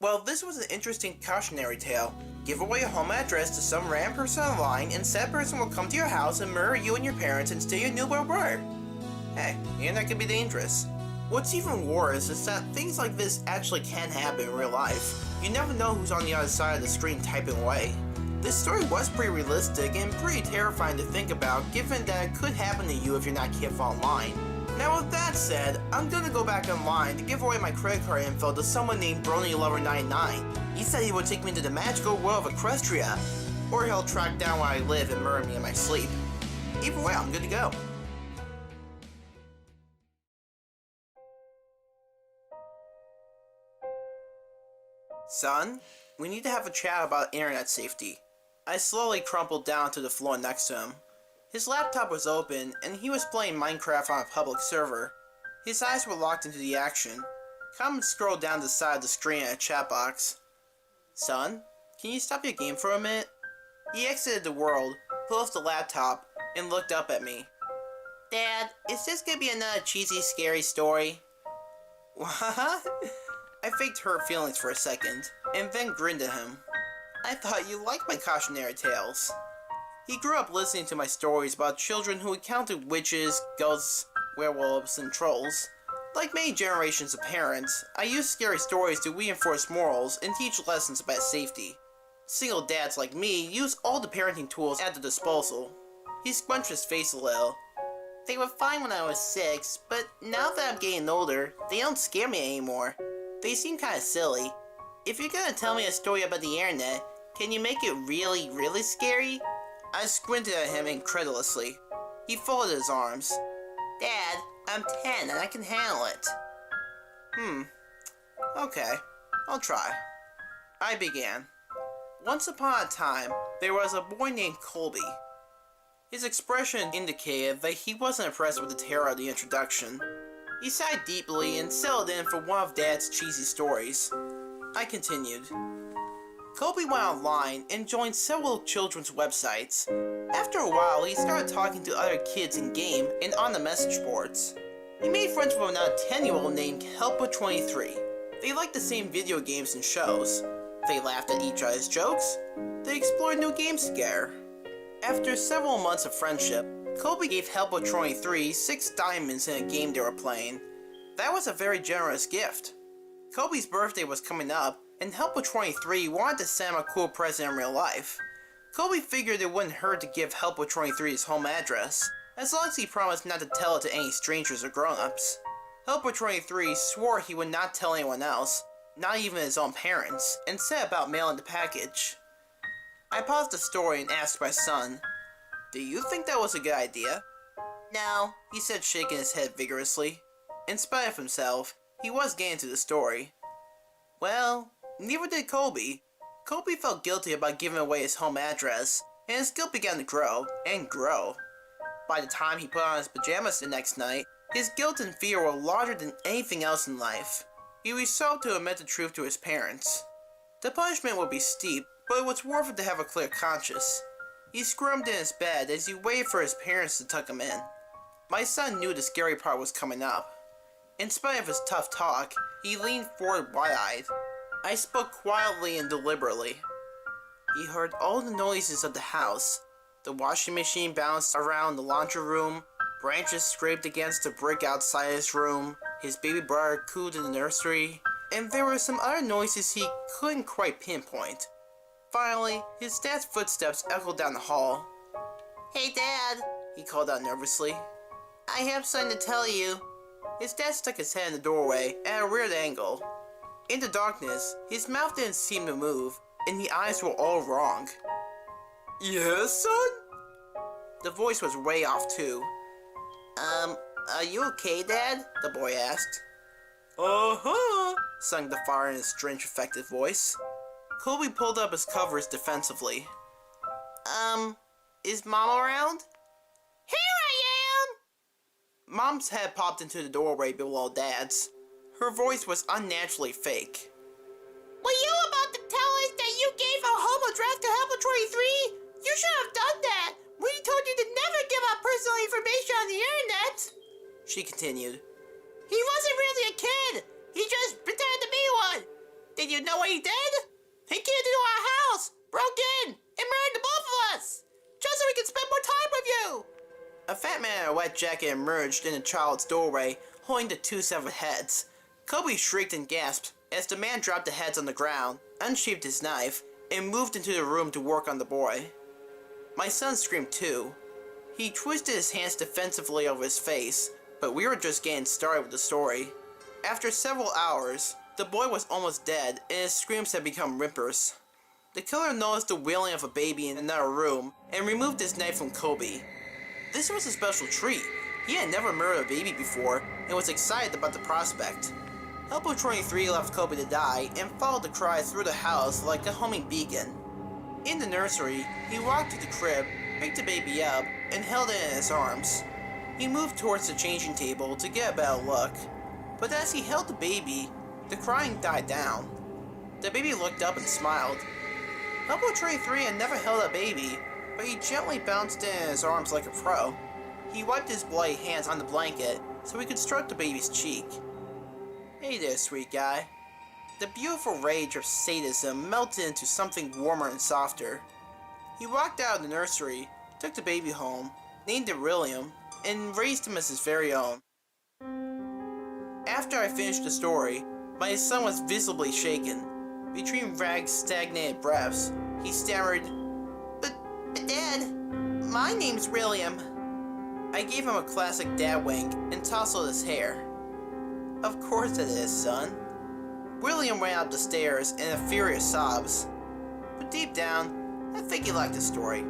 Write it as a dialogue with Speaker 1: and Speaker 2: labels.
Speaker 1: Well, this was an interesting cautionary tale. Give away a home address to some random person online, and said person will come to your house and murder you and your parents and steal your newborn brother. Hey, the internet can be dangerous. What's even worse is that things like this actually can happen in real life. You never know who's on the other side of the screen typing away. This story was pretty realistic and pretty terrifying to think about, given that it could happen to you if you're not careful online. Now with that said, I'm gonna go back online to give away my credit card info to someone named BronyLover99. He said he would take me to the magical world of Equestria, or he'll track down where I live and murder me in my sleep. Either way, I'm good to go. Son, we need to have a chat about internet safety. I slowly crumpled down to the floor next to him. His laptop was open, and he was playing Minecraft on a public server. His eyes were locked into the action. Comments scrolled down the side of the screen at a chat box. Son, can you stop your game for a minute? He exited the world, pulled off the laptop, and looked up at me. Dad, is this gonna be another cheesy, scary story? What? I faked hurt feelings for a second, and then grinned at him. I thought you liked my cautionary tales. He grew up listening to my stories about children who encountered witches, ghosts, werewolves, and trolls. Like many generations of parents, I use scary stories to reinforce morals and teach lessons about safety. Single dads like me use all the parenting tools at their disposal. He scrunched his face a little. They were fine when I was 6, but now that I'm getting older, they don't scare me anymore. They seem kinda silly. If you're gonna tell me a story about the internet, can you make it really, really scary? I squinted at him incredulously. He folded his arms. Dad, I'm 10 and I can handle it. Okay, I'll try. I began. Once upon a time, there was a boy named Colby. His expression indicated that he wasn't impressed with the terror of the introduction. He sighed deeply and settled in for one of Dad's cheesy stories. I continued. Colby went online and joined several children's websites. After a while, he started talking to other kids in-game and on the message boards. He made friends with another 10-year-old named Helper23. They liked the same video games and shows. They laughed at each other's jokes. They explored new games together. After several months of friendship, Colby gave Helper23 6 diamonds in a game they were playing. That was a very generous gift. Colby's birthday was coming up, and Helper23 wanted to send him a cool present in real life. Colby figured it wouldn't hurt to give Helper23 his home address, as long as he promised not to tell it to any strangers or grown-ups. Helper23 swore he would not tell anyone else, not even his own parents, and set about mailing the package. I paused the story and asked my son, "Do you think that was a good idea?" "No," he said, shaking his head vigorously. In spite of himself, he was getting to the story. Well, neither did Colby. Colby felt guilty about giving away his home address, and his guilt began to grow, and grow. By the time he put on his pajamas the next night, his guilt and fear were larger than anything else in life. He resolved to admit the truth to his parents. The punishment would be steep, but it was worth it to have a clear conscience. He squirmed in his bed as he waited for his parents to tuck him in. My son knew the scary part was coming up. In spite of his tough talk, he leaned forward wide-eyed. I spoke quietly and deliberately. He heard all the noises of the house. The washing machine bounced around the laundry room, branches scraped against the brick outside his room, his baby brother cooed in the nursery, and there were some other noises he couldn't quite pinpoint. Finally, his dad's footsteps echoed down the hall. "Hey Dad," he called out nervously. "I have something to tell you." His dad stuck his head in the doorway at a weird angle. In the darkness, his mouth didn't seem to move, and the eyes were all wrong. "Yes, son?" The voice was way off too. Are you okay, Dad?" the boy asked. "Uh-huh," sung the father in his strange, effective voice. Colby pulled up his covers defensively. Is Mom around?" "Here I am!" Mom's head popped into the doorway below Dad's. Her voice was unnaturally fake. "Were you about to tell us that you gave our home address to Helper23? You should have done that! We told you to never give out personal information on the internet!" She continued. "He wasn't really a kid! He just pretended to be one! Did you You know what he did? He came into our house, broke in, and murdered both of us! Just so we could spend more time with you! A fat man in a wet jacket emerged in the child's doorway, holding the two severed heads. Kobe shrieked and gasped as the man dropped the heads on the ground, unsheathed his knife, and moved into the room to work on the boy. My son screamed too. He twisted his hands defensively over his face, but we were just getting started with the story. After several hours, the boy was almost dead and his screams had become whimpers. The killer noticed the wailing of a baby in another room and removed his knife from Kobe. This was a special treat. He had never murdered a baby before and was excited about the prospect. Elbow 23 left Kobe to die and followed the cry through the house like a homing beacon. In the nursery, he walked to the crib, picked the baby up, and held it in his arms. He moved towards the changing table to get a better look, but as he held the baby, the crying died down. The baby looked up and smiled. Elbow 23 had never held a baby, but he gently bounced it in his arms like a pro. He wiped his bloody hands on the blanket so he could stroke the baby's cheek. Hey there, sweet guy. The beautiful rage of sadism melted into something warmer and softer. He walked out of the nursery, took the baby home, named it William, and raised him as his very own. After I finished the story, my son was visibly shaken. Between Rag's stagnated breaths, he stammered, But Dad, my name's William. I gave him a classic dad wink and tousled his hair. Of course it is, son. William ran up the stairs in a furious sobs. But deep down, I think he liked the story.